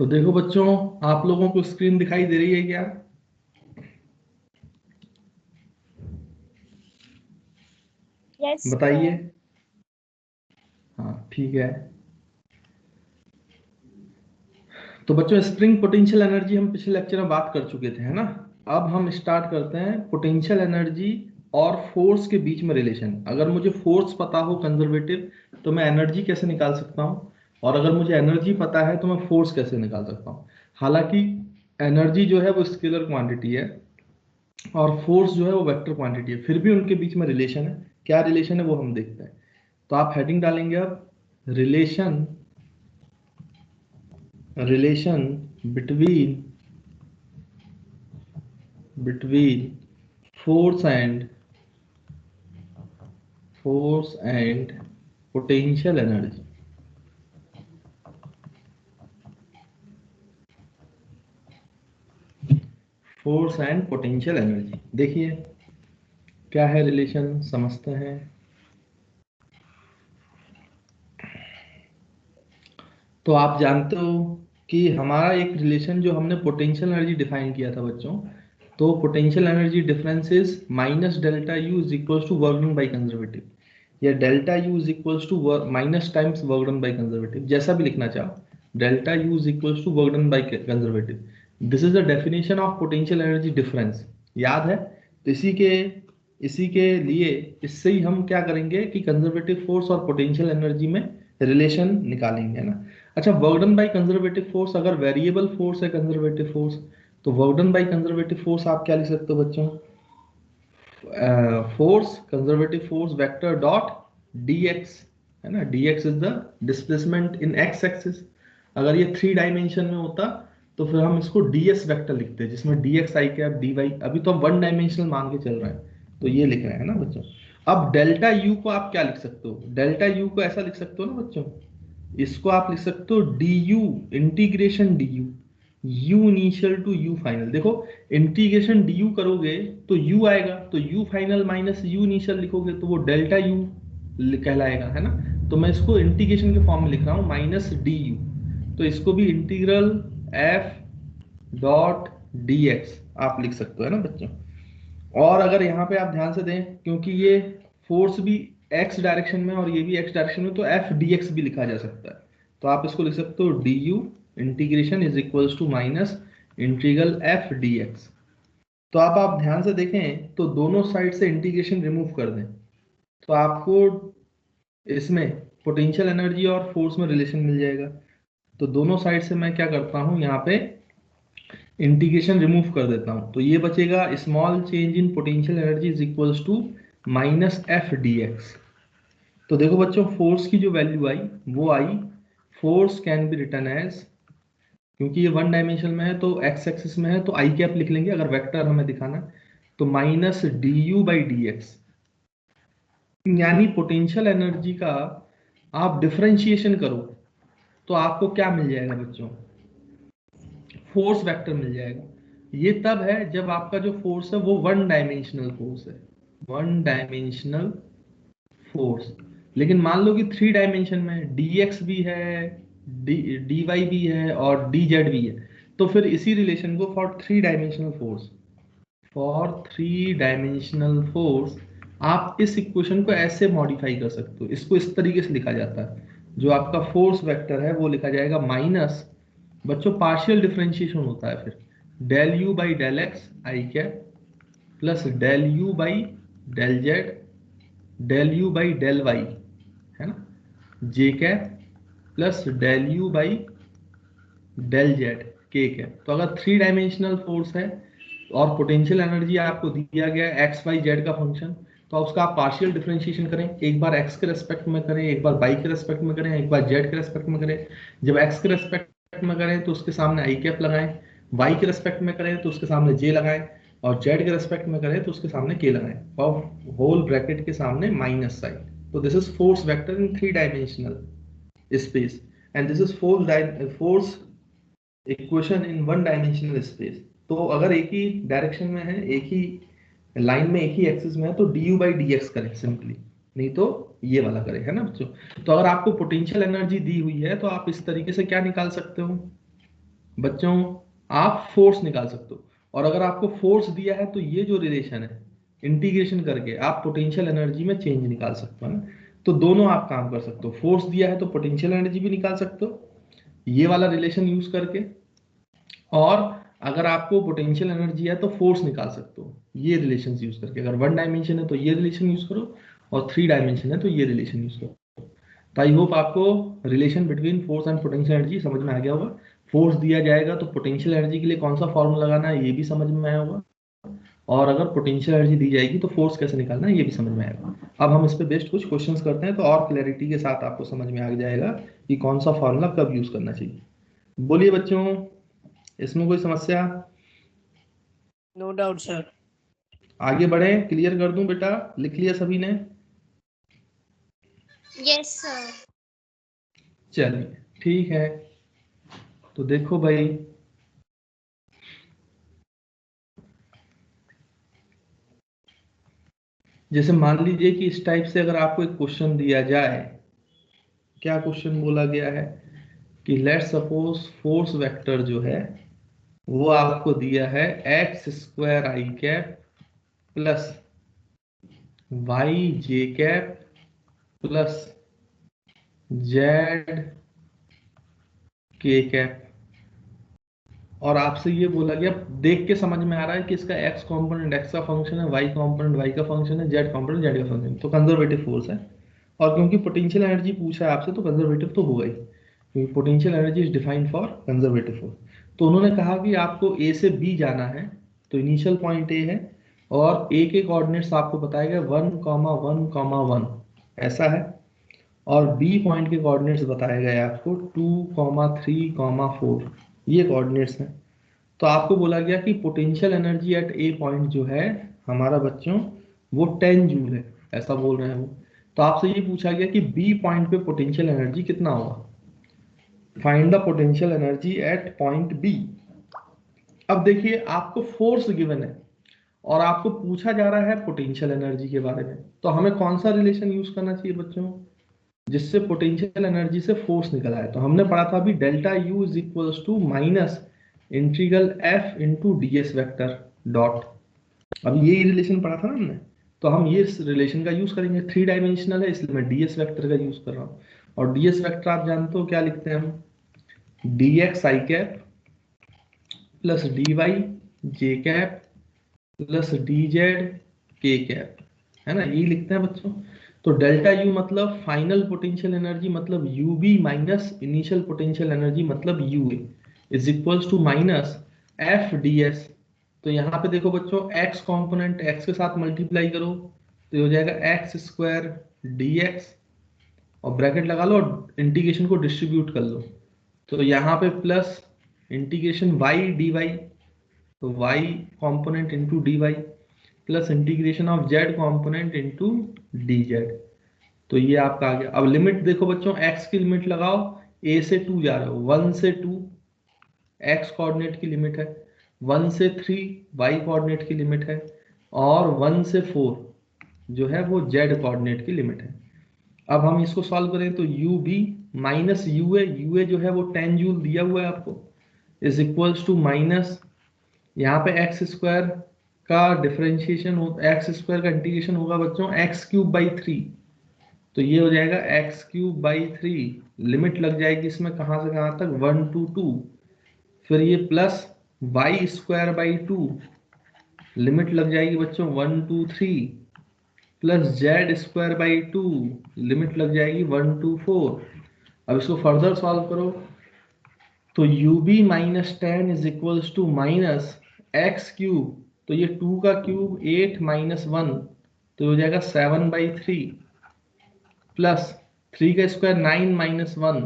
तो देखो बच्चों, आप लोगों को स्क्रीन दिखाई दे रही है क्या? यस बताइए। हाँ ठीक है। तो बच्चों, स्प्रिंग पोटेंशियल एनर्जी हम पिछले लेक्चर में बात कर चुके थे, है ना। अब हम स्टार्ट करते हैं पोटेंशियल एनर्जी और फोर्स के बीच में रिलेशन। अगर मुझे फोर्स पता हो कंजर्वेटिव, तो मैं एनर्जी कैसे निकाल सकता हूँ, और अगर मुझे एनर्जी पता है तो मैं फोर्स कैसे निकाल सकता हूँ। हालांकि एनर्जी जो है वो स्केलर क्वांटिटी है और फोर्स जो है वो वेक्टर क्वांटिटी है, फिर भी उनके बीच में रिलेशन है। क्या रिलेशन है वो हम देखते हैं। तो आप हेडिंग डालेंगे अब, relation relation between force and potential energy. Force and potential energy, देखिए क्या है रिलेशन, समझते हैं। तो आप जानते हो कि हमारा एक रिलेशन जो हमने पोटेंशियल एनर्जी डिफाइन किया था बच्चों, तो potential energy difference is minus delta U is equals to work done by conservative, या delta U is equals to minus times work done by conservative, जैसा भी लिखना चाहो। Delta U is equals to work done by conservative, this is the definition of potential energy difference. याद है? तो इसी के लिए इससे ही हम क्या करेंगे कि कंजर्वेटिव फोर्स और पोटेंशियल एनर्जी में रिलेशन निकालेंगे, है ना। अच्छा, work done by conservative force, अगर वेरिएबल फोर्स है कंजर्वेटिव फोर्स, तो work done by conservative force आप क्या लिख सकते हो बच्चों? Force, conservative force vector dot dx, है ना। dx is the displacement in x axis. अगर ये 3 डायमेंशन में होता तो फिर हम इसको ds वेक्टर लिखते हैं, जिसमें dx आई कैप dy, अभी तो हम 1 डायमेंशनल मान के चल रहे हैं, तो ये लिख रहे हैं ना बच्चों। अब डेल्टा u को आप क्या लिख सकते हो? डेल्टा u को ऐसा लिख सकते हो ना बच्चों, इसको आप लिख सकते हो du integration du, u initial to u final. देखो, इंटीग्रेशन du करोगे तो u आएगा, तो u final minus u initial लिखोगे तो वो डेल्टा u कहलाएगा, है ना। तो मैं इसको इंटीग्रेशन के फॉर्म में लिख रहा हूँ, माइनस du, तो इसको भी इंटीग्रल f डॉट dx आप लिख सकते हो, है ना बच्चों। और अगर यहाँ पे आप ध्यान से दें, क्योंकि ये फोर्स भी x डायरेक्शन में और ये भी x डायरेक्शन में, तो f dx भी लिखा जा सकता है। तो आप इसको लिख सकते हो du integration is equals to minus integral f dx। तो आप ध्यान से देखें तो दोनों साइड से इंटीग्रेशन रिमूव कर दें, तो आपको इसमें पोटेंशियल एनर्जी और फोर्स में रिलेशन मिल जाएगा। तो दोनों साइड से मैं क्या करता हूँ, यहाँ पे इंटीग्रेशन रिमूव कर देता हूं, तो ये बचेगा small change in potential energy is equals to minus F D X. तो देखो बच्चों, फोर्स की जो वैल्यू आई वो आई, force can be written as, क्योंकि ये 1 डायमेंशन में है तो एक्स एक्सिस में है तो आई कैप लिख लेंगे, अगर वेक्टर हमें दिखाना है तो minus D U by D x. यानी पोटेंशियल एनर्जी का आप डिफरेंशिएशन करो तो आपको क्या मिल जाएगा बच्चों? फोर्स वेक्टर मिल जाएगा। ये तब है जब आपका जो फोर्स है वो 1 डायमेंशनल फोर्स है, 1 डायमेंशनल फोर्स। लेकिन मान लो कि 3 डायमेंशन में dx भी है, dy भी है और dz भी है, तो फिर इसी रिलेशन को फॉर थ्री डायमेंशनल फोर्स आप इस इक्वेशन को ऐसे मॉडिफाई कर सकते हो। इसको इस तरीके से लिखा जाता है, जो आपका फोर्स वेक्टर है वो लिखा जाएगा माइनस, बच्चों पार्शियल डिफरेंशिएशन होता है फिर, del you by del x I cap plus del you by del Z del you by del Y, है ना, J cap plus del you by del Z के कैप। तो अगर 3 डायमेंशनल फोर्स है और पोटेंशियल एनर्जी आपको दिया गया है एक्स वाई जेड का फंक्शन, तो उसका आप पार्शियल डिफरेंशिएशन करें, एक बार एक्स के रेस्पेक्ट में करें, एक बार वाई के रेस्पेक्ट में करें, एक बार जेड के रेस्पेक्ट में करें। जब एक्स के रेस्पेक्ट में करें तो उसके सामने आई कैप लगाएं, वाई के रेस्पेक्ट में करें तो उसके सामने जे लगाएं, और जेड के रेस्पेक्ट में करें तो उसके सामने के लगाएं, और होल ब्रैकेट के सामने माइनस साइन। तो this is force vector in 3 dimensional space, and this is force equation in 1 dimensional space. तो अगर एक ही डायरेक्शन में है, एक ही लाइन में, एक ही एक्सिस में है, तो D U by D x करें सिंपली, नहीं तो ये वाला करें, है ना बच्चों। तो अगर आपको पोटेंशियल एनर्जी दी हुई है तो आप इस तरीके से क्या निकाल सकते हो, बच्चों आप फोर्स निकाल सकते हो, और अगर आपको फोर्स दिया है तो ये जो रिलेशन है इंटीग्रेशन करके आप पोटेंशियल एनर्जी में चेंज निकाल सकते हो ना। तो दोनों आप काम कर सकते हो, फोर्स दिया है तो पोटेंशियल एनर्जी भी निकाल सकते हो ये वाला रिलेशन यूज करके, और अगर आपको पोटेंशियल एनर्जी है तो फोर्स निकाल सकते हो ये रिलेशन यूज करके। अगर वन डायमेंशन है तो ये रिलेशन यूज करो, और थ्री डायमेंशन है तो ये रिलेशन यूज करो। तो आई होप आपको relation between force and potential energy समझ में आ गया होगा। फोर्स दिया जाएगा तो पोटेंशियल एनर्जी के लिए कौन सा फॉर्मूला लगाना है ये भी समझ में आया होगा, और अगर पोटेंशियल एनर्जी दी जाएगी तो फोर्स कैसे निकालना है ये भी समझ में आएगा। अब हम इस पे बेस्ड कुछ क्वेश्चंस करते हैं तो और क्लैरिटी के साथ आपको समझ में आ जाएगा कि कौन सा फॉर्मूला कब यूज करना चाहिए। बोलिए बच्चों, इसमें कोई समस्या? No doubt sir. आगे बढ़े, क्लियर कर दूं बेटा? लिख लिया सभी ने? Yes, sir. चलिए ठीक है। तो देखो भाई, जैसे मान लीजिए कि इस टाइप से अगर आपको एक क्वेश्चन दिया जाए, क्या क्वेश्चन बोला गया है कि लेट सपोज फोर्स वेक्टर जो है वो आपको दिया है एक्स स्क्वायर आई कैप प्लस वाई जे कैप प्लस जेड के कैप, और आपसे ये बोला गया, देख के समझ में आ रहा है कि इसका एक्स कंपोनेंट एक्स का फंक्शन है, वाई कंपोनेंट वाई का फंक्शन है, जेड कंपोनेंट जेड का फंक्शन, तो कंजर्वेटिव फोर्स है। और क्योंकि पोटेंशियल एनर्जी पूछा है आपसे तो कंजर्वेटिव तो होगा ही, क्योंकि potential energy is defined for conservative force. तो उन्होंने कहा कि आपको ए से बी जाना है, तो इनिशियल पॉइंट ए है, और ए के कोऑर्डिनेट्स आपको बताया गया 1,1,1 ऐसा है, और बी पॉइंट के कोऑर्डिनेट्स बताए गए आपको 2,3,4 ये कोऑर्डिनेट्स हैं। तो आपको बोला गया कि पोटेंशियल एनर्जी एट ए पॉइंट जो है हमारा बच्चों वो 10 जूल है, ऐसा बोल रहे हैं वो। तो आपसे ये पूछा गया कि बी पॉइंट पे पोटेंशियल एनर्जी कितना होगा, find the potential energy at point B. अब देखिए आपको फोर्स गिवन है और आपको पूछा जा रहा है पोटेंशियल एनर्जी के बारे में, तो हमें कौन सा रिलेशन यूज करना चाहिए बच्चों जिससे पोटेंशियल एनर्जी से फोर्स निकल आए? तो हमने पढ़ा था अभी delta U is equals to minus integral F into D S vector dot, अब ये रिलेशन पढ़ा था ना हमने, तो हम ये रिलेशन का यूज करेंगे। थ्री डायमेंशनल है इसलिए मैं डी एस वैक्टर का यूज कर रहा हूँ, और डी एस वैक्टर आप जानते हो क्या लिखते हैं हम, डी एक्स आई कैप प्लस डी वाई जे कैप प्लस डी जेड के कैप, है ना, यही लिखते हैं बच्चों। तो डेल्टा यू मतलब फाइनल पोटेंशियल एनर्जी मतलब U B minus initial potential energy मतलब U A is equals to minus F D S. तो यहाँ पे देखो बच्चों एक्स कंपोनेंट एक्स के साथ मल्टीप्लाई करो तो ये हो जाएगा एक्स स्क्वायर डी एक्स, और ब्रैकेट लगा लो और इंटीग्रेशन को डिस्ट्रीब्यूट कर लो, तो यहाँ पे plus integration Y D Y, तो y component into D Y plus integration of z component into D Z. तो ये आपका आ गया। अब लिमिट देखो बच्चों, x की लिमिट लगाओ, a से 2 जा रहे हो, 1 से 2 x कोऑर्डिनेट की लिमिट है, 1 से 3 y कोऑर्डिनेट की लिमिट है, और 1 से 4 जो है वो z कोऑर्डिनेट की लिमिट है। अब हम इसको सॉल्व करें तो u B minus U A जो है वो 10 जूल दिया हुआ है आपको, इज इक्वल्स टू माइनस यहाँ पे एक्स स्क्वायर का डिफरेंशिएशन हो, एक्स स्क्वायर का इंटीग्रेशन होगा बच्चों एक्स क्यूब बाई 3, तो ये हो जाएगा एक्स क्यूब बाई 3, लिमिट लग जाएगी इसमें कहाँ से कहाँ तक 1 to 2, फिर ये plus y square by 2, limit लग जाएगी बच्चों 1 to 3, plus z square by 2, limit लग जाएगी 1 to 4। अब इसको फर्दर सॉल्व करो तो u B minus 10 is equals to minus x cube, तो ये 2 का क्यूब 8 माइनस 1, तो हो जाएगा 7/3, प्लस 3 का स्क्वायर 9 माइनस 1,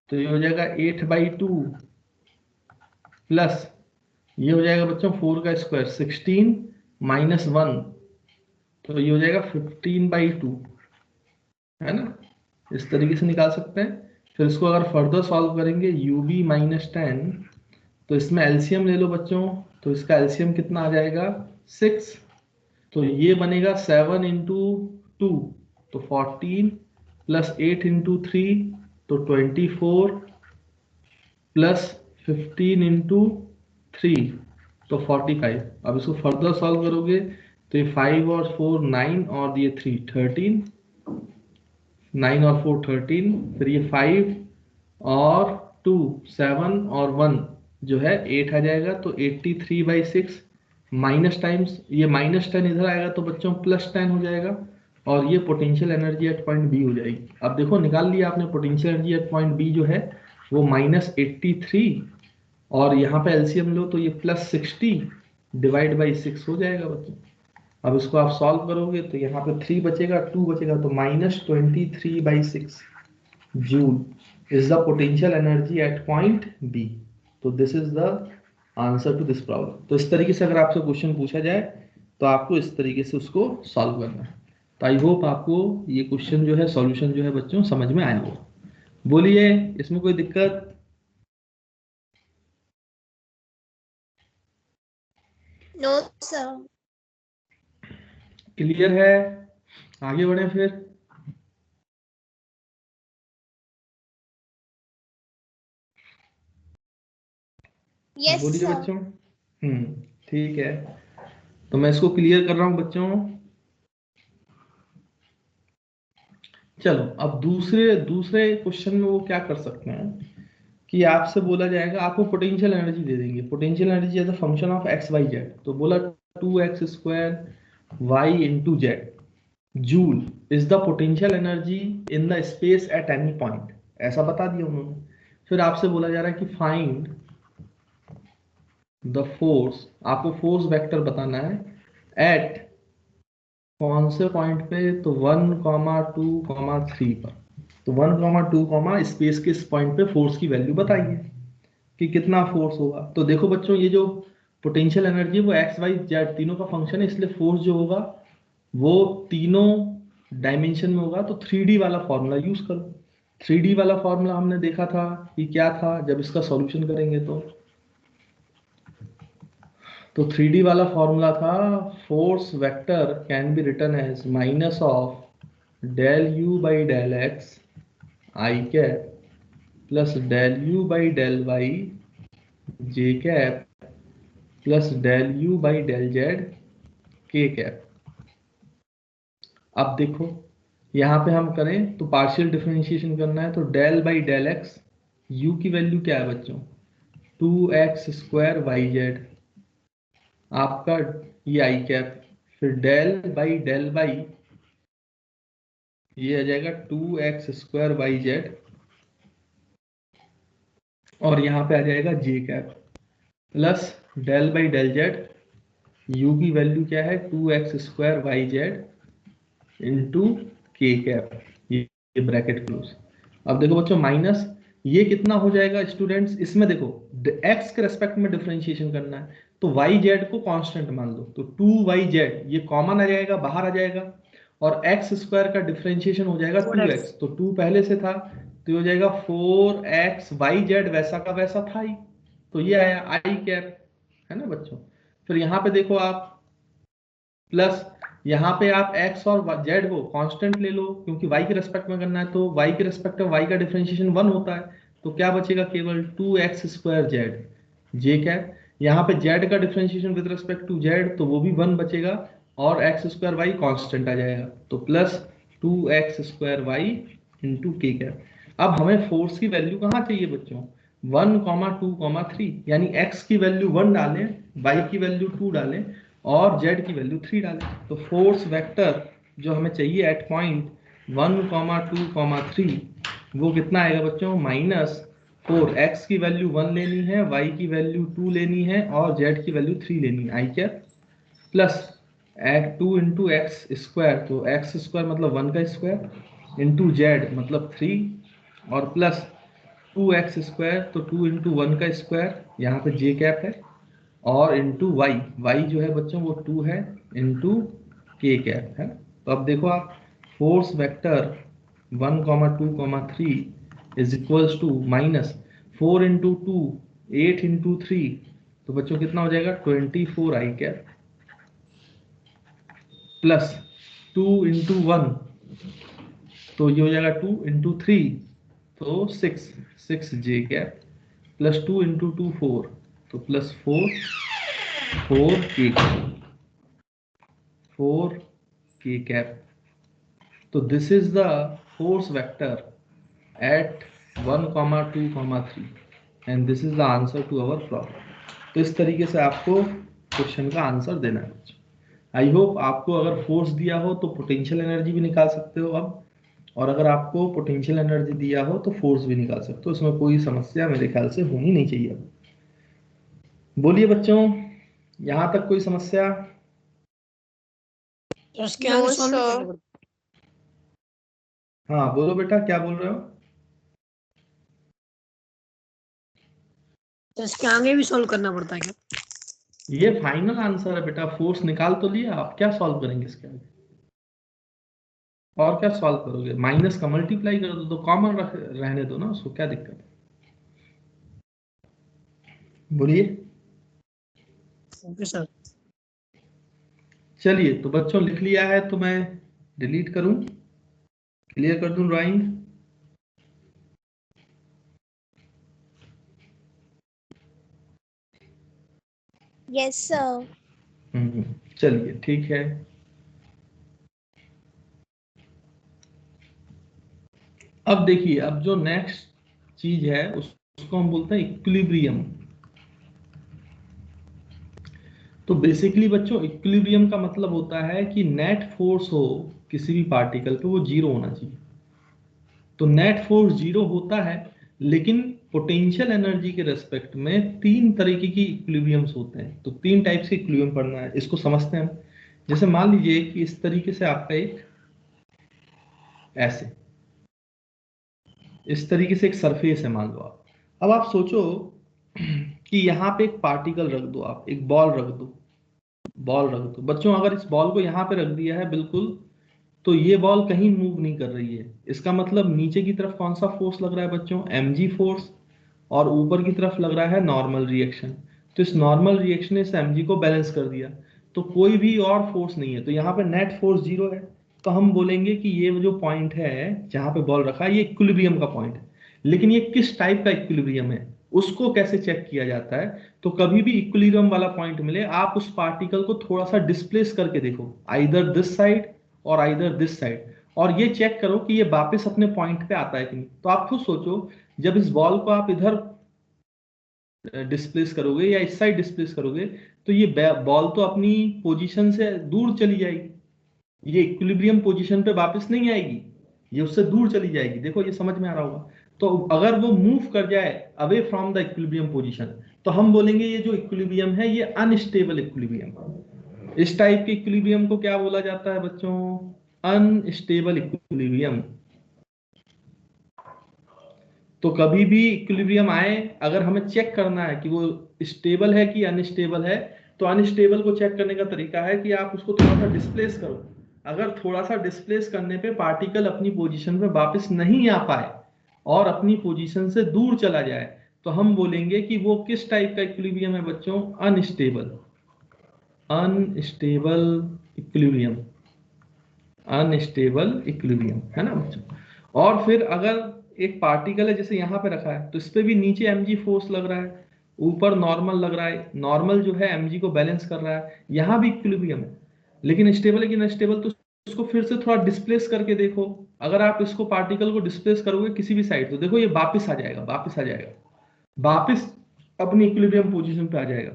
तो ये हो जाएगा 8/2, प्लस ये हो जाएगा बच्चों 4 का स्क्वायर 16 माइनस 1, तो ये हो जाएगा 15/2, है ना, इस तरीके से निकाल सकते हैं। फिर इसको अगर फर्दर सॉल्व करेंगे यू बी माइनस 10, तो इसमें एलसीएम ले लो बच्चों, तो इसका एलसीएम कितना आ जाएगा 6, तो ये बनेगा 7 इंटू 2 तो 14 प्लस 8 इंटू 3 तो 24 प्लस 15 इंटू 3 तो 45। अब इसको फर्दर सॉल्व करोगे तो ये 5 और 4 9 और ये 3 13, 9 और 4 13, फिर ये 5 और 2 7 और 1 जो है 8 आ जाएगा, तो 83/6 माइनस टाइम्स ये -10 इधर आएगा तो बच्चों +10 हो जाएगा, और ये potential energy at point B हो जाएगी। अब देखो निकाल लिया आपने potential energy at point B जो है वो -83, और यहाँ पे एलसीएम लो तो ये +60 डिवाइड बाई 6 हो जाएगा बच्चों। अब इसको आप सॉल्व करोगे तो यहाँ पे 3 बचेगा, 2 बचेगा, तो -23/6 joule is the potential energy at point B. तो this is the answer to this problem. तो इस तरीके से अगर आपसे क्वेश्चन पूछा जाए तो आपको इस तरीके से उसको सॉल्व करना है। तो आई होप आपको ये क्वेश्चन जो है सॉल्यूशन जो है बच्चों समझ में आया हो। बोलिए, इसमें कोई दिक्कत? No sir. क्लियर है? आगे बढ़े फिर। यस बोलिए सर। बच्चों। ठीक है, तो मैं इसको क्लियर कर रहा हूं बच्चों। चलो अब दूसरे दूसरे क्वेश्चन में वो क्या कर सकते हैं कि आपसे बोला जाएगा, आपको पोटेंशियल एनर्जी दे देंगे, potential energy as a function of x y z. तो बोला 2x² y into z joule is the potential energy in the space at any point, ऐसा बता दिया उन्होंने। फिर आपसे बोला जा रहा है कि फाइंड द फोर्स, आपको फोर्स वेक्टर बताना है एट कौन से पॉइंट पे, तो 1, 2, 3 पर। तो 1, 2, स्पेस के इस पॉइंट पे फोर्स की वैल्यू बताइए कि कितना फोर्स होगा। तो देखो बच्चों, ये जो पोटेंशियल एनर्जी है वो एक्स वाई जेड तीनों का फंक्शन है, इसलिए फोर्स जो होगा वो तीनों डायमेंशन में होगा। तो 3D वाला फॉर्मूला यूज करो। 3D वाला फॉर्मूला हमने देखा था कि क्या था जब इसका सॉल्यूशन करेंगे तो 3D वाला फॉर्मूला था, force vector can be written as minus of del you by del x I cap plus del you by del y J cap plus del you by del Z के cap. अब देखो यहाँ पे हम करें तो partial differentiation करना है, तो del by del x, u की वैल्यू क्या है बच्चों 2x² वाई जेड आपका ये आई कैप, फिर डेल बाई डेल वाई ये आ जाएगा 2x² वाई जेड, और यहाँ पे आ जाएगा J cap plus del by del Z, U की वैल्यू क्या है 2x² Y Z into K cap, ये ब्रैकेट क्लोज। अब देखो बच्चों माइनस ये कितना हो जाएगा स्टूडेंट्स, इसमें देखो एक्स के रेस्पेक्ट में डिफरेंशिएशन करना है तो वाई जेड को कांस्टेंट मान लो, तो 2y जेड ये कॉमन आ जाएगा, बाहर आ जाएगा, और एक्स स्क्वायर का डिफरेंशिएशन हो जाएगा 2x, तो 2 पहले से था तो ये हो जाएगा 4x वाई जेड वैसा का वैसा था ही, तो ये आया आई कैप, है ना बच्चों। फिर यहाँ पे देखो आप प्लस यहाँ पे आप x और z को कांस्टेंट ले लो, क्योंकि y के रेस्पेक्ट में करना है तो y के रेस्पेक्ट में y का डिफरेंशिएशन 1 होता है, तो क्या बचेगा केवल 2x² z जे कैप। यहाँ पे z का differentiation with respect to z तो वो भी 1 बचेगा, और x² y कांस्टेंट आ जाएगा, तो plus 2x² y into K cap. अब हमें फोर्स की वैल्यू कहाँ चाहिए बच्चों 1, 2, 3, यानी x की वैल्यू 1 डालें, y की वैल्यू 2 डालें और z की वैल्यू 3 डालें। तो फोर्स वेक्टर जो हमें चाहिए एट पॉइंट 1, 2, 3 वो कितना आएगा बच्चों -4, x की वैल्यू 1 लेनी है, y की वैल्यू 2 लेनी है और z की वैल्यू 3 लेनी है, I cap plus at 2 into X square, तो एक्स स्क्वायर मतलब 1 का स्क्वायर इंटू जेड मतलब 3, और प्लस 2x² तो 2 इंटू 1 का स्क्वायर, यहाँ पे जे कैप है, और इंटू वाई, वाई जो है बच्चों वो 2 है इंटू के कैप है। तो अब देखो आप force vector 1, 2, 3 is equals to -4 into 2 8 into 3, तो बच्चों कितना हो जाएगा 24 आई कैप प्लस 2 इंटू 1 तो ये हो जाएगा 2 इंटू 3 तो 6 जे कैप प्लस 2 इंटू 2 4, तो प्लस 4 4 के कैप। तो this is the force vector at 1, 2, 3 and this is the answer to our problem. तो इस तरीके से आपको क्वेश्चन का आंसर देना है। आई होप आपको अगर फोर्स दिया हो तो पोटेंशियल एनर्जी भी निकाल सकते हो अब, और अगर आपको पोटेंशियल एनर्जी दिया हो तो फोर्स भी निकाल सकते हो। इसमें कोई समस्या मेरे ख्याल से होनी नहीं चाहिए। बोलिए बच्चों, यहां तक कोई समस्या? तो इसके No, आगे सॉल्व नहीं sir. करना पड़ता? हाँ बोलो बेटा, क्या बोल रहे हो? तो इसके आगे भी सॉल्व करना पड़ता है क्या? ये फाइनल आंसर है बेटा, फोर्स निकाल तो लिया, आप क्या सॉल्व करेंगे इसके आगे? और क्या सॉल्व करोगे? माइनस का मल्टीप्लाई कर दो, तो कॉमन रहने दो ना उसको, क्या दिक्कत है? बोलिए। Okay sir. चलिए, तो बच्चों लिख लिया है तो मैं डिलीट करूं, क्लियर कर दूं ड्राइंग? Yes, sir. चलिए ठीक है। अब देखिए, अब जो नेक्स्ट चीज है उसको हम बोलते हैं इक्विलिब्रियम। तो बेसिकली बच्चों, इक्विलिब्रियम का मतलब होता है कि नेट फोर्स हो किसी भी पार्टिकल पे वो जीरो होना चाहिए। तो नेट फोर्स जीरो होता है, लेकिन पोटेंशियल एनर्जी के रेस्पेक्ट में तीन तरीके की इक्विलिब्रियम्स होते हैं। तो तीन टाइप्स के इक्विलिब्रियम पढ़ना है, इसको समझते हैं हम। जैसे मान लीजिए कि इस तरीके से आपका एक ऐसे इस तरीके से एक सरफेस है, मान लो आप। अब आप सोचो कि यहाँ पे एक पार्टिकल रख दो, आप एक बॉल रख दो, बॉल रख दो बच्चों। अगर इस बॉल को यहाँ पे रख दिया है बिल्कुल, तो ये बॉल कहीं मूव नहीं कर रही है। इसका मतलब नीचे की तरफ कौन सा फोर्स लग रहा है बच्चों? mg force. और ऊपर की तरफ लग रहा है नॉर्मल रिएक्शन। तो इस नॉर्मल रिएक्शन ने इस mg को बैलेंस कर दिया, तो कोई भी और फोर्स नहीं है, तो यहाँ पे नेट फोर्स जीरो है। तो हम बोलेंगे कि ये जो पॉइंट है जहां पे बॉल रखा है, ये इक्विलिब्रियम का पॉइंट है। लेकिन ये किस टाइप का इक्विलिब्रियम है, उसको कैसे चेक किया जाता है? तो कभी भी इक्विलिब्रियम वाला पॉइंट मिले, आप उस पार्टिकल को थोड़ा सा डिस्प्लेस करके देखो, आइदर दिस साइड और आइदर दिस साइड, और ये चेक करो कि ये वापस अपने पॉइंट पे आता है कि नहीं। तो आप खुद सोचो, जब इस बॉल को आप इधर डिस्प्लेस करोगे या इस साइड डिस्प्लेस करोगे, तो ये बॉल तो अपनी पोजीशन से दूर चली जाएगी, ये इक्विलिब्रियम पोजीशन पे वापस नहीं आएगी, ये उससे दूर चली जाएगी। देखो ये समझ में आ रहा होगा। तो अगर वो मूव कर जाए away from the equilibrium position, तो हम बोलेंगे ये जो इक्विलिब्रियम है ये अनस्टेबल इक्विलिब्रियम। इस टाइप के इक्विलिब्रियम को क्या बोला जाता है बच्चों? Unstable equilibrium. तो कभी भी इक्विलिब्रियम आए, अगर हमें चेक करना है कि वो स्टेबल है कि अनस्टेबल है, तो अनस्टेबल को चेक करने का तरीका है कि आप उसको थोड़ा सा डिस्प्लेस करो। अगर थोड़ा सा डिस्प्लेस करने पे पार्टिकल अपनी पोजीशन पे वापस नहीं आ पाए और अपनी पोजीशन से दूर चला जाए, तो हम बोलेंगे कि वो किस टाइप का इक्विलिब्रियम है बच्चों? Unstable. Unstable equilibrium, unstable equilibrium, है ना बच्चों? और फिर अगर एक पार्टिकल है जैसे यहाँ पे रखा है, तो इस पे भी नीचे mg फोर्स लग रहा है, ऊपर नॉर्मल लग रहा है, नॉर्मल जो है mg को बैलेंस कर रहा है, यहाँ भी इक्विलिब्रियम है। लेकिन स्टेबल है कि अनस्टेबल, तो इसको फिर से थोड़ा डिस्प्लेस करके देखो। अगर आप इसको पार्टिकल को डिस्प्लेस करोगे किसी भी साइड, तो देखो ये वापिस आ जाएगा, वापिस आ जाएगा, वापिस अपनी इक्विलिब्रियम पोजीशन पे आ जाएगा।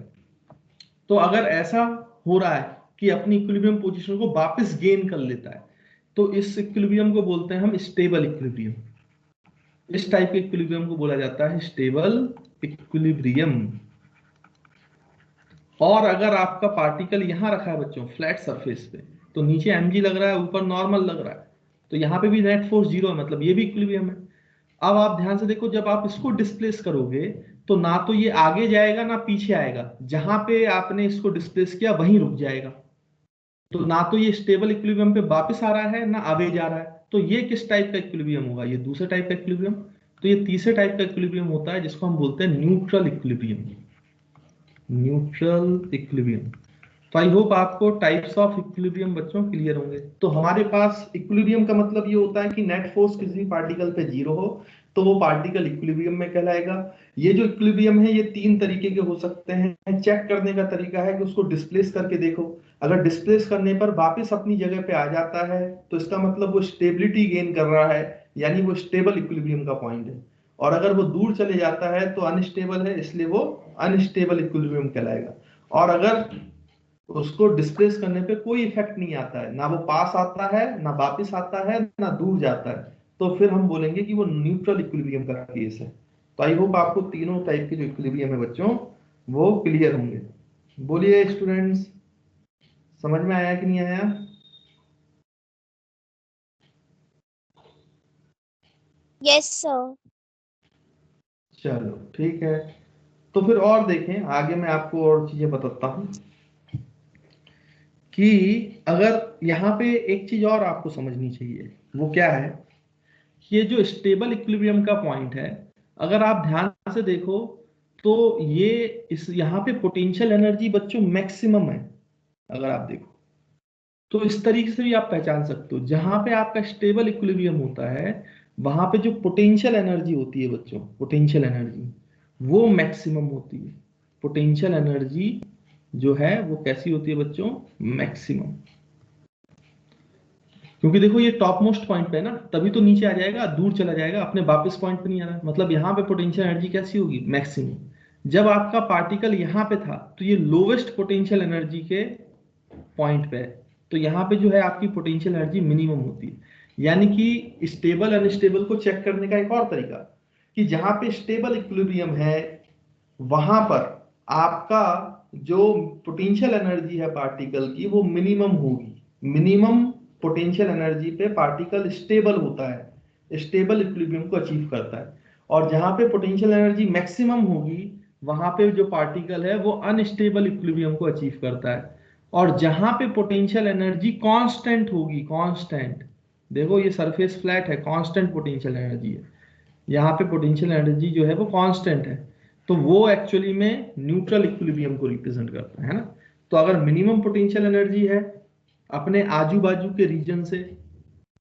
तो अगर ऐसा हो रहा है कि अपनी इक्विलिब्रियम पोजीशन को वापस गेन कर लेता है, तो इस इक्विलिब्रियम को बोलते हैं हम स्टेबल इक्विलिब्रियम। इस टाइप के इक्विलिब्रियम को बोला जाता है स्टेबल इक्विलिब्रियम। और अगर आपका पार्टिकल यहां रखा है बच्चों फ्लैट सरफेस पे, तो नीचे mg लग रहा है, ऊपर नॉर्मल लग रहा है, तो यहाँ पे भी नेट फोर्स जीरो है, मतलब ये भी इक्विलिब्रियम है। अब आप ध्यान से देखो, जब आप इसको डिस्प्लेस करोगे, तो ना तो ये आगे जाएगा ना पीछे आएगा, जहां पे आपने इसको डिस्प्लेस किया वहीं रुक जाएगा। तो ना तो ये स्टेबल इक्विलिब्रियम पे वापस आ रहा है ना आगे जा रहा है। तो ये किस टाइप का इक्विलिब्रियम होगा? ये दूसरे टाइप का इक्विलिब्रियम। तो ये तीसरे टाइप का इक्विलिब्रियम होता है जिसको हम बोलते हैं न्यूट्रल इक्विलिब्रियम। Neutral equilibrium. तो आई होप आपको टाइप्स ऑफ इक्विलिब्रियम बच्चों क्लियर होंगे। तो हमारे पास इक्विलिब्रियम का मतलब ये होता है कि नेट फोर्स किसी भी पार्टिकल पे जीरो हो, तो वो पार्टिकल इक्विलिब्रियम में कहलाएगा। ये जो इक्विलिब्रियम है ये तीन तरीके के हो सकते हैं। चेक करने का तरीका है कि उसको डिस्प्लेस करके देखो, अगर डिस्प्लेस करने पर वापस अपनी जगह पे आ जाता है तो इसका मतलब वो स्टेबिलिटी गेन कर रहा है, यानी वो स्टेबल इक्विलिब्रियम का पॉइंट है। और अगर वो दूर चले जाता है तो अनस्टेबल है, इसलिए वो अनस्टेबल इक्विलिब्रियम कहलाएगा। और अगर उसको डिस्प्लेस करने पे कोई इफेक्ट नहीं आता है, ना वो पास आता है, ना वापिस आता है, ना दूर जाता है, तो फिर हम बोलेंगे कि वो न्यूट्रल इक्विलिब्रियम का केस है। तो आई होप आपको तीनों टाइप के जो इक्विलिब्रियम है बच्चों वो क्लियर होंगे। बोलिए स्टूडेंट्स, समझ में आया कि नहीं आया? Yes, sir. चलो ठीक है, तो फिर और देखें आगे, मैं आपको और चीजें बताता हूं कि अगर यहाँ पे एक चीज और आपको समझनी चाहिए, वो क्या है, ये जो स्टेबल इक्विलिब्रियम का पॉइंट है, अगर आप ध्यान से देखो तो ये इस यहाँ पे पोटेंशियल एनर्जी बच्चों मैक्सिमम है। अगर आप देखो तो इस तरीके से भी आप पहचान सकते हो, जहां पे आपका स्टेबल इक्विलिब्रियम होता है वहां पे जो पोटेंशियल एनर्जी होती है बच्चों, पोटेंशियल एनर्जी वो मैक्सिमम होती है। पोटेंशियल एनर्जी जो है वो कैसी होती है बच्चों? मैक्सिमम। क्योंकि देखो ये टॉप मोस्ट पॉइंट पे है ना, तभी तो नीचे आ जाएगा, दूर चला जाएगा, अपने वापस पॉइंट पे नहीं आ रहा, मतलब यहाँ पे पोटेंशियल एनर्जी कैसी होगी? मैक्सिमम। जब आपका पार्टिकल यहाँ पे था तो ये लोवेस्ट पोटेंशियल एनर्जी के पॉइंट पे है, तो यहाँ पे जो है आपकी पोटेंशियल एनर्जी मिनिमम होती है। यानी कि स्टेबल अनस्टेबल को चेक करने का एक और तरीका, कि जहां पे स्टेबल इक्विलिब्रियम है वहां पर आपका जो पोटेंशियल एनर्जी है पार्टिकल की वो मिनिमम होगी। मिनिमम पोटेंशियल एनर्जी पे पार्टिकल स्टेबल होता है, स्टेबल इक्विलिब्रियम को अचीव करता है। और जहां पे पोटेंशियल एनर्जी मैक्सिमम होगी वहां पे जो पार्टिकल है वो अनस्टेबल इक्विलिब्रियम को अचीव करता है। और जहां पे पोटेंशियल एनर्जी कांस्टेंट होगी, कांस्टेंट, देखो ये सरफेस फ्लैट है, कांस्टेंट पोटेंशियल एनर्जी है, यहाँ पे पोटेंशियल एनर्जी जो है वो कांस्टेंट है, तो वो एक्चुअली में न्यूट्रल इक्विलिब्रियम को रिप्रेजेंट करता है ना। तो अगर मिनिमम पोटेंशियल एनर्जी है अपने आजू बाजू के रीजन से,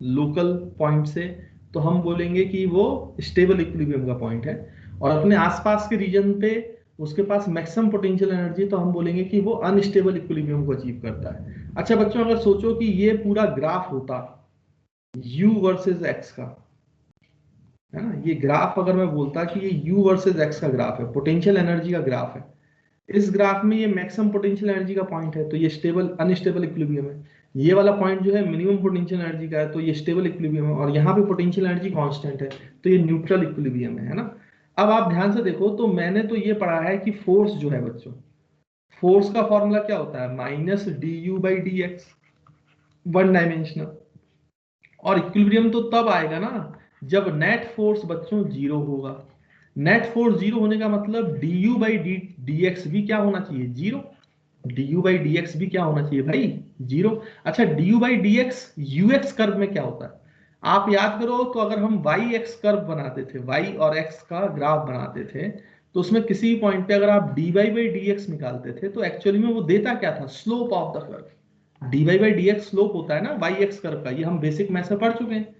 लोकल पॉइंट से, तो हम बोलेंगे कि वो स्टेबल इक्विलिब्रियम का पॉइंट है। और अपने आसपास के रीजन पे उसके पास मैक्सिमम पोटेंशियल एनर्जी, तो हम बोलेंगे कि वो अनस्टेबल इक्विलिब्रियम को अचीव करता है। अच्छा बच्चों, अगर सोचो कि ये पूरा ग्राफ होता u वर्सेस x का, है ना, ये ग्राफ अगर मैं बोलता कि ये u वर्सेस x का ग्राफ है, पोटेंशियल एनर्जी का ग्राफ है, इस ग्राफ में ये मैक्सिमम पोटेंशियल एनर्जी का पॉइंट है तो ये स्टेबल अनस्टेबल इक्विलिब्रियम है। ये वाला पॉइंट जो है मिनिमम पोटेंशियल एनर्जी का है तो ये स्टेबल इक्विलिब्रियम है। और यहाँ पे पोटेंशियल एनर्जी कांस्टेंट है तो ये न्यूट्रल इक्विलिब्रियम है ना। अब आप ध्यान से देखो तो मैंने तो ये पढ़ा है कि फोर्स जो है बच्चों, फोर्स का फॉर्मूला क्या होता है? Minus D U by D x, one dimensional. और इक्विलिब्रियम तो तब आएगा ना जब नेट फोर्स बच्चों जीरो होगा। नेट फोर्स जीरो होने का मतलब D U by D x भी क्या होना चाहिए? Zero. D U by D x भी क्या होना चाहिए भाई? जीरो। अच्छा, D U by D x you X curve में क्या होता है? आप याद करो तो अगर हम वाई एक्स कर्व बनाते थे, वाई और एक्स का ग्राफ बनाते थे, तो उसमें किसी पॉइंट पे अगर आप d y by D x निकालते थे तो एक्चुअली में वो देता क्या था? Slope of the curve. D y by D x slope होता है ना वाई एक्स कर्व का, ये हम बेसिक मैथ्स में पढ़ चुके हैं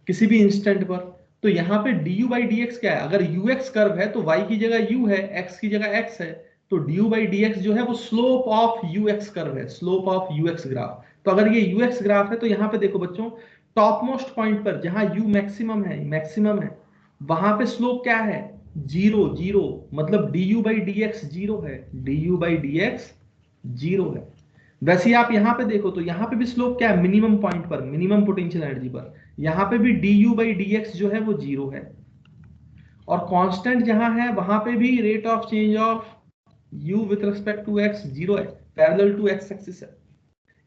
किसी भी इंस्टेंट पर। तो यहाँ पे D U by D x क्या है? अगर यू एक्स कर्व है तो वाई की जगह यू है, एक्स की जगह एक्स है, तो D U by D X जो है वो slope of U X curve है, slope of U X graph. तो अगर ये यू एक्स ग्राफ है तो यहाँ पे देखो बच्चों, टॉप मोस्ट पॉइंट पर जहां यू मैक्सिमम है, मैक्सिमम है, वहां पे स्लोप क्या है? जीरो। जीरो मतलब D U by D X zero है, D U by D X zero है। वैसे ही आप यहां पे देखो तो यहां पे भी स्लोप क्या है? मिनिमम पॉइंट पर, मिनिमम पोटेंशियल एनर्जी पर, यहां पे भी D U by D X जो है वो जीरो है। और कांस्टेंट जहां है वहां पे भी rate of change of u with respect to x zero है, पैरेलल टू x एक्सिस है।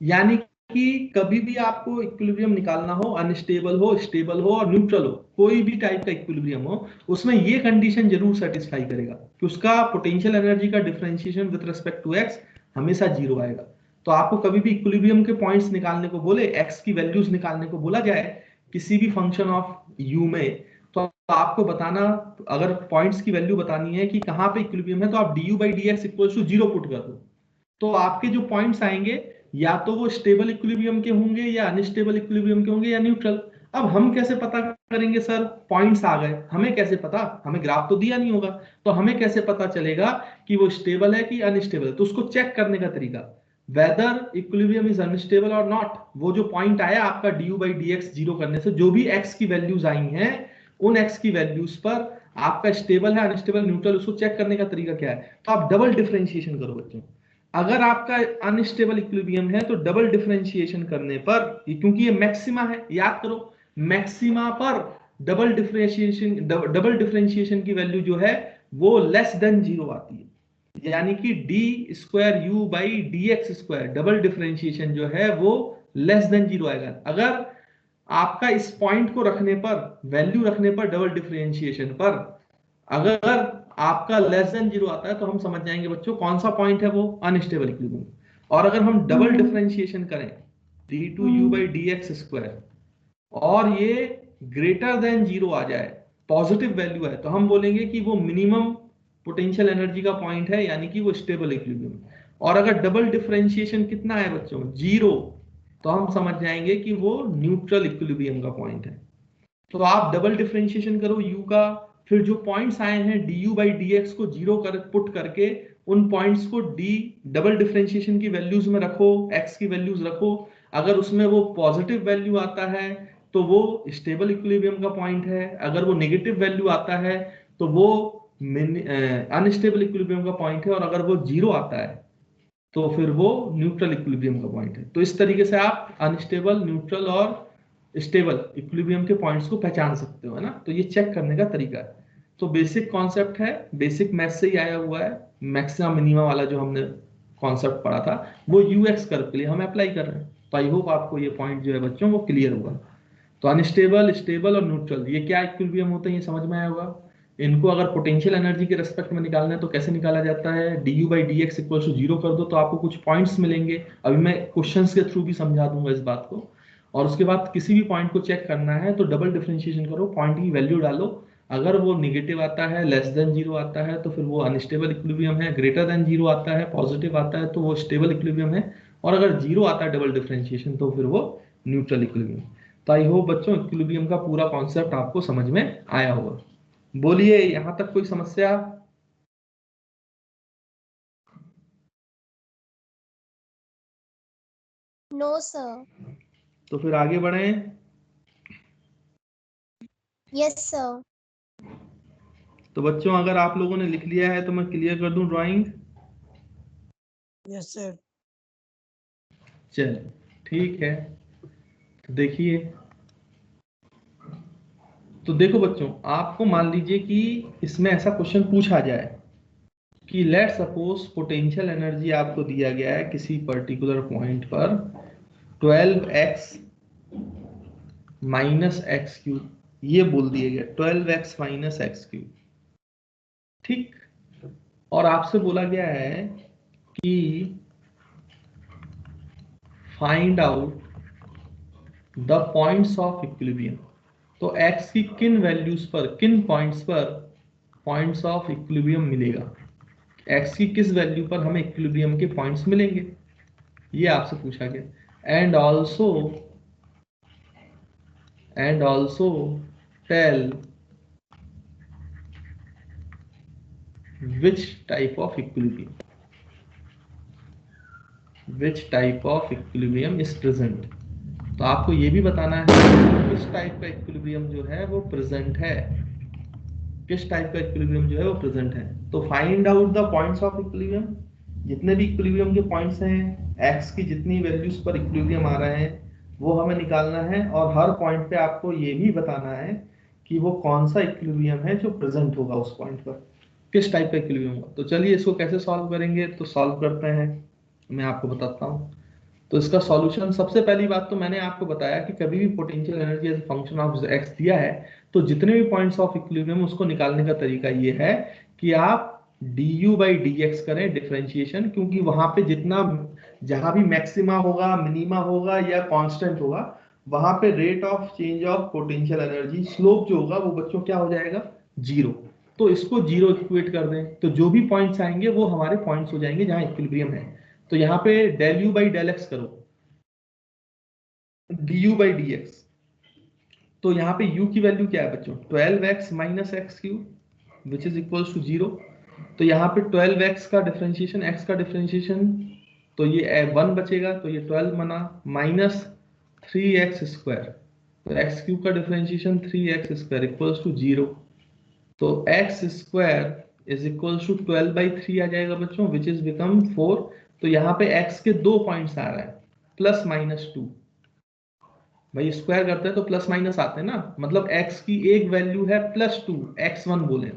यानी कि कभी भी आपको इक्विलिब्रियम निकालना हो, अनस्टेबल हो, स्टेबल हो और न्यूट्रल हो, कोई भी टाइप का इक्विलिब्रियम हो, उसमें ये कंडीशन जरूर सेटिस्फाई करेगा कि उसका पोटेंशियल एनर्जी का differentiation with respect to x हमेशा जीरो आएगा। तो आपको कभी भी इक्विलिब्रियम के पॉइंट्स निकालने को बोले, x की वैल्यूज निकालने को बोला जाए किसी भी फंक्शन ऑफ u में, तो आपको बताना, अगर पॉइंट्स की वैल्यू बतानी है कि कहां पे इक्विलिब्रियम है, तो आप du by dx equals to zero put कर दो, तो आपके जो पॉइंट्स आएंगे या तो वो स्टेबल इक्विलिब्रियम के होंगे या अनस्टेबल इक्विलिब्रियम के होंगे या न्यूट्रल। अब हम कैसे पता करेंगे सर, पॉइंट्स आ गए, हमें कैसे पता, हमें ग्राफ तो दिया नहीं होगा, तो हमें कैसे पता चलेगा कि वो स्टेबल है कि अनस्टेबल है? तो उसको चेक करने का तरीका, वेदर इक्विलिब्रियम इज अनस्टेबल और नॉट, वो जो पॉइंट आया आपका du by dx जीरो करने से, जो भी x की वैल्यूज आई हैं उन x की वैल्यूज पर आपका स्टेबल है अनस्टेबल न्यूट्रल, उसको चेक करने का तरीका क्या है? तो आप डबल डिफरेंशिएशन करो बच्चों। अगर आपका अनस्टेबल इक्विलिब्रियम है तो डबल डिफरेंशिएशन करने पर, क्योंकि ये मैक्सिमा है, याद करो मैक्सिमा पर डबल डिफरेंशिएशन की वैल्यू जो है वो लेस देन जीरो आती है, यानी कि D square you by D x square, double differentiation जो है वो लेस देन जीरो आएगा। अगर आपका इस पॉइंट को रखने पर, वैल्यू रखने पर डबल डिफरेंशिएशन पर, अगर आपका लेस देन जीरो आता है तो हम समझ जाएंगे बच्चों कौन सा पॉइंट है वो, अनस्टेबल इक्विलिब्रियम। और अगर हम डबल डिफरेंशिएशन करें d2u by dx स्क्वायर और ये ग्रेटर देन जीरो आ जाए, पॉजिटिव वैल्यू है, तो हम बोलेंगे कि वो मिनिमम पोटेंशियल एनर्जी का पॉइंट है, यानी कि वो स्टेबल इक्विलिब्रियम। और अगर डबल डिफरेंशिएशन कितना है बच्चों, जीरो, तो हम समझ जाएंगे कि वो न्यूट्रल इक्विलिब्रियम का पॉइंट है। तो आप डबल डिफरेंशिएशन करो u का, फिर जो पॉइंट्स आए हैं du by dx को जीरो कर पुट करके उन पॉइंट्स को d डबल डिफरेंशिएशन की वैल्यूज में रखो, x की वैल्यूज रखो, अगर उसमें वो पॉजिटिव वैल्यू आता है तो वो स्टेबल इक्विलिब्रियम का पॉइंट है, अगर वो नेगेटिव वैल्यू आता है तो वो अनस्टेबल इक्विलिब्रियम का पॉइंट है, और अगर वो जीरो आता है तो फिर वो न्यूट्रल इक्विलिब्रियम का पॉइंट है। तो इस तरीके से आप अनस्टेबल, न्यूट्रल और स्टेबल इक्विलिब्रियम के पॉइंट्स को पहचान सकते हो, है ना। तो ये चेक करने का तरीका है। तो बेसिक कॉन्सेप्ट है, बेसिक मैथ से ही आया हुआ है, मैक्सिमा मिनिमा वाला जो हमने कॉन्सेप्ट पढ़ा था वो यूएक्स कर्व के लिए हम अप्लाई कर रहे हैं। तो आई होप आपको ये पॉइंट जो है बच्चों वो क्लियर होगा। तो अनस्टेबल, स्टेबल और न्यूट्रल ये क्या इक्विलिब्रियम होते हैं ये समझ में आया होगा। इनको अगर पोटेंशियल एनर्जी के रेस्पेक्ट में निकालना है तो कैसे निकाला जाता है, du by dx equal to zero कर दो तो आपको कुछ पॉइंट्स मिलेंगे, अभी मैं क्वेश्चंस के थ्रू भी समझा दूंगा इस बात को। और उसके बाद किसी भी पॉइंट को चेक करना है तो डबल डिफरेंशिएशन करो, पॉइंट की वैल्यू डालो, अगर वो निगेटिव आता है, लेस देन जीरो आता है तो फिर वो अनस्टेबल इक्विलिब्रियम है, ग्रेटर देन जीरो आता है, पॉजिटिव आता है तो वो स्टेबल इक्विलिब्रियम है, और अगर जीरो आता है डबल डिफरेंशिएशन तो फिर वो न्यूट्रल इक्विलिब्रियम। तो आई होप बच्चों इक्विलिब्रियम का पूरा कॉन्सेप्ट आपको समझ में आया होगा। बोलिए यहां तक कोई समस्या? No sir. तो फिर आगे बढ़ें। Yes sir. तो बच्चों अगर आप लोगों ने लिख लिया है तो मैं क्लियर कर दूं ड्राइंग। Yes sir. चल ठीक है, तो देखिए, तो देखो बच्चों, आपको मान लीजिए कि इसमें ऐसा क्वेश्चन पूछा जाए कि लेट सपोज पोटेंशियल एनर्जी आपको दिया गया है किसी पर्टिकुलर पॉइंट पर 12x माइनस एक्स क्यूब, ये बोल दिया गया 12x माइनस एक्स क्यूब, ठीक। और आपसे बोला गया है कि find out the points of equilibrium. तो x की किन वैल्यूज पर, किन पॉइंट्स पर पॉइंट्स ऑफ इक्विलिब्रियम मिलेगा, x की किस वैल्यू पर हमें इक्विलिब्रियम के पॉइंट्स मिलेंगे, ये आपसे पूछा गया। And also tell which type of equilibrium, which type of equilibrium is present. तो आपको ये भी बताना है कि किस टाइप का इक्विलिब्रियम जो है वो प्रेजेंट है, किस टाइप का इक्विलिब्रियम जो है वो प्रेजेंट है। तो find out the points of equilibrium, जितने भी इक्विलिब्रियम के पॉइंट्स हैं, एक्स की जितनी वैल्यूज पर इक्विलिब्रियम आ रहे हैं वो हमें निकालना है, और हर पॉइंट पे आपको ये भी बताना है कि वो कौन सा इक्विलिब्रियम है जो प्रेजेंट होगा उस पॉइंट पर, किस टाइप का इक्विलिब्रियम होगा। तो चलिए इसको कैसे सॉल्व करेंगे, तो सॉल्व करते हैं, मैं आपको बताता हूँ। तो इसका सॉल्यूशन, सबसे पहली बात तो मैंने आपको बताया कि कभी भी potential energy as function of x दिया है तो जितने भी पॉइंट्स ऑफ इक्विलिब्रियम उसको निकालने का तरीका ये है कि आप du by dx करें डिफरेंशिएशन, क्योंकि वहां पे जितना, जहां भी मैक्सिमा होगा, मिनिमा होगा या कांस्टेंट होगा, वहां पे rate of change of potential energy, slope जो होगा वो बच्चों क्या हो जाएगा, जीरो। तो इसको जीरो इक्वेट कर दें तो जो भी पॉइंट्स आएंगे वो हमारे पॉइंट्स हो जाएंगे जहां इक्विलिब्रियम है। तो यहाँ पे del u by del x करो, du by dx, तो यहाँ पे u की वैल्यू क्या है बच्चों, 12x minus x cube which is equal to 0। तो यहाँ पे 12x का डिफरेंशिएशन, x का डिफरेंशिएशन, तो ये 1 बचेगा, तो ये 12 बना माइनस 3x स्क्वायर, तो एक्स क्यूब का differentiation 3x square equals to 0। तो x square is equals to 12/3 आ जाएगा बच्चों विच इज बिकम 4। तो यहाँ पे x के 2 पॉइंट्स आ रहा है प्लस माइनस 2। भाई स्क्वायर करते हैं तो प्लस माइनस आते हैं ना, मतलब x की एक वैल्यू है +2 x1 बोले,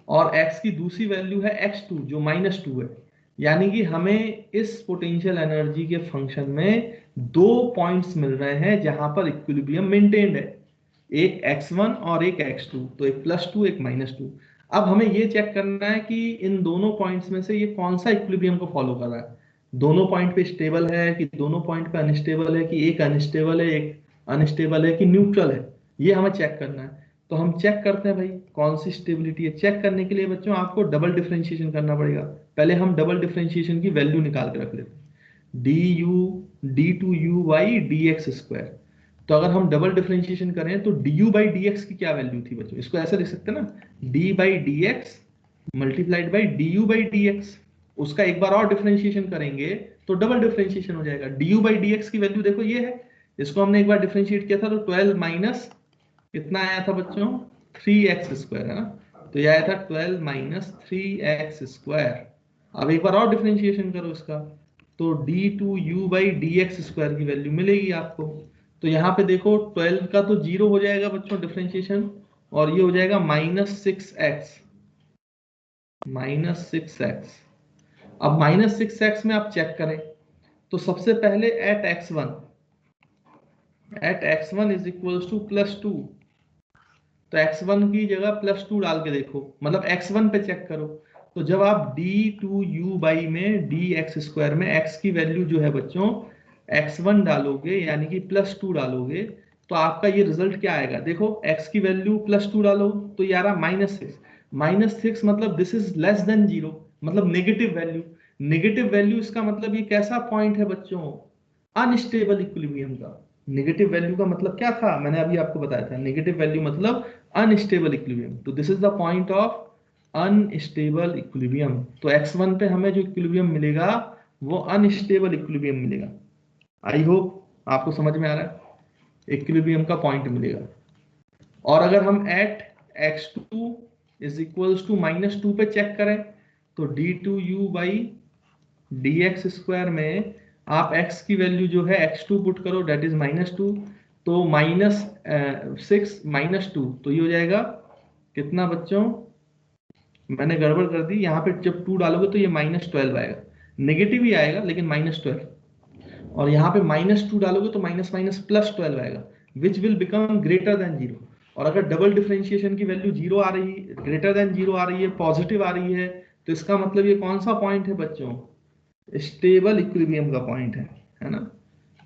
और x की दूसरी वैल्यू है x2 जो -2 है। यानी कि हमें इस पोटेंशियल एनर्जी के फंक्शन में 2 पॉइंट्स मिल रहे हैं जहां पर इक्विलिब्रियम मेंटेन्ड है, एक x1 और एक x2, तो एक +2 एक -2। अब हमें ये चेक करना है कि इन दोनों पॉइंट्स में से ये कौन सा इक्विलिब्रियम को फॉलो कर रहा है, दोनों पॉइंट पे स्टेबल है कि दोनों पॉइंट पे अनस्टेबल है, कि एक अनस्टेबल है एक अनस्टेबल है, कि न्यूट्रल है, ये हमें चेक करना है। तो हम चेक करते हैं भाई कौन सी स्टेबिलिटी है। चेक करने के लिए बच्चों आपको डबल डिफरेंशिएशन करना पड़ेगा। पहले हम डबल डिफरेंशिएशन की वैल्यू निकाल के रख लेते हैं, d2u डी एक्स स्क्वायर। तो अगर हम डबल डिफरेंशिएशन करें तो du/dx की क्या वैल्यू थी बच्चों, इसको ऐसे लिख सकते हैं ना, d/dx मल्टीप्लाइड बाई du/dx। उसका एक बार और डिफरेंशिएशन करेंगे तो डबल डिफरेंशिएशन हो जाएगा। du/dx की वैल्यू देखो ये है, इसको हमने एक बार डिफरेंशिएट किया था तो 12 माइनस कितना आया था बच्चों, 3x स्क्वायर है ना, तो ये आया था 12 माइनस 3x स्क्वायर। अब एक बार और डिफरेंशिएशन करो इसका, तो d2u/dx स्क्वायर की वैल्यू मिलेगी आपको। तो यहाँ पे देखो 12 का तो 0 हो जाएगा बच्चों डिफरेंशिएशन, और ये हो जाएगा -6x। अब -6x में आप चेक करें तो सबसे पहले eight x1 is equals to +2, तो x1 की जगह +2 डाल के देखो, मतलब x1 पे चेक करो। तो जब आप d2u में dx स्क्वायर में x की वैल्यू जो है बच्चों x1 डालोगे यानी कि +2 डालोगे, तो आपका ये रिजल्ट क्या आएगा, देखो x की वैल्यू +2 डालो तो ये आ रहा -6 मतलब दिस इज लेस देन 0, मतलब नेगेटिव वैल्यू। नेगेटिव वैल्यू इसका मतलब ये कैसा पॉइंट है बच्चों, अनस्टेबल इक्विलिब्रियम का। नेगेटिव वैल्यू का मतलब क्या था, मैंने अभी आपको बताया था, नेगेटिव वैल्यू मतलब अनस्टेबल इक्विलिब्रियम। तो this is the point of unstable equilibrium. तो x1 पे हमें जो इक्विलिब्रियम मिलेगा वो अनस्टेबल इक्विलिब्रियम मिलेगा। आई होप आपको समझ में आ रहा है, इक्विलिब्रियम का पॉइंट मिलेगा। और अगर हम eight x2 is equals to -2 पे चेक करें तो d2u/dx स्क्वायर में आप x की वैल्यू जो है x2 पुट करो, डेट इज -2, तो -6 -2, तो ये हो जाएगा कितना बच्चों, मैंने गड़बड़ कर दी यहाँ पे, जब 2 डालोगे तो ये -12 आएगा, नेगेटिव ही आएगा लेकिन -12, और यहाँ पे -2 डालोगे तो +12 आएगा which will become greater than 0। और अगर डबल डिफरेंशिएशन की वैल्यू 0 आ रही, ग्रेटर देन 0 आ रही है, पॉजिटिव आ रही है, तो इसका मतलब ये कौन सा पॉइंट है बच्चों, स्टेबल इक्विलिब्रियम का पॉइंट है ना।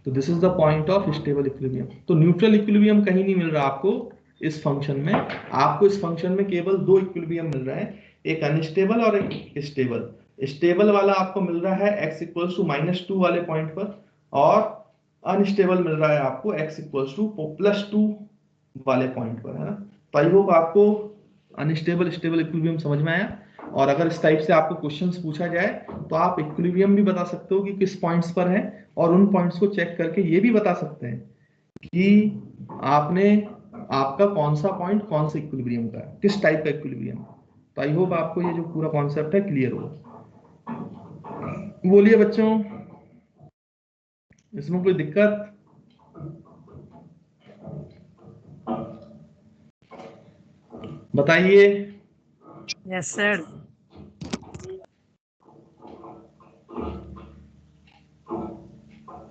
तो this is the point of stable equilibrium. तो न्यूट्रल इक्विलिब्रियम कहीं नहीं मिल रहा आपको इस फंक्शन में, आपको इस फंक्शन में केवल 2 इक्विलिब्रियम मिल रहे हैं, एक अनस्टेबल और एक स्टेबल। स्टेबल वाला आपको मिल रहा है x इक्वल्स टू -2 वाले पॉइंट पर, और अनस्टेबल मिल रहा है आपको x इक्वल्स टू +2 वाले पॉइंट पर, है ना। तो आई होप आपको अनस्टेबल स्टेबल इक्विलिब्रियम समझ में आया। और अगर इस टाइप से आपको क्वेश्चंस पूछा जाए तो आप इक्विलिब्रियम भी बता सकते हो कि किस पॉइंट्स पर है, और उन पॉइंट्स को चेक करके ये भी बता सकते हैं कि आपका कौन सा पॉइंट कौन से इक्विलिब्रियम का है, किस टाइप का इक्विलिब्रियम। तो आई होप आपको ये जो पूरा कॉन्सेप्ट है क्लियर होगा। बोलिए बच्चों, इसमें कोई दिक्कत? बताइए। Yes sir.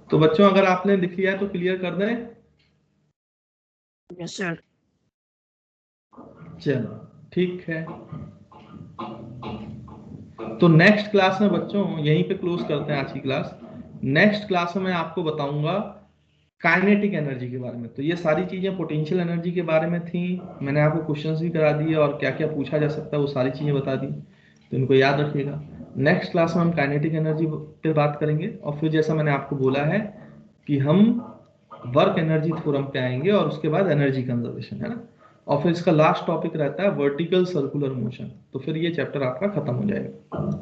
तो बच्चों अगर आपने लिख लिया है तो क्लियर कर दें। Yes sir. चलो ठीक है, तो नेक्स्ट क्लास में बच्चों यहीं पे क्लोज करते हैं आज की क्लास। नेक्स्ट क्लास में मैं आपको बताऊंगा काइनेटिक एनर्जी के बारे में। तो ये सारी चीजें पोटेंशियल एनर्जी के बारे में थी, मैंने आपको क्वेश्चंस भी करा दिए और क्या क्या पूछा जा सकता है वो सारी चीजें बता दी, तो इनको याद रखिएगा। नेक्स्ट क्लास में हम काइनेटिक एनर्जी पे बात करेंगे, और फिर जैसा मैंने आपको बोला है कि हम वर्क एनर्जी थ्योरम पे आएंगे और उसके बाद एनर्जी कंजर्वेशन, है ना। और फिर इसका लास्ट टॉपिक रहता है वर्टिकल सर्कुलर मोशन, तो फिर ये चैप्टर आपका खत्म हो जाएगा।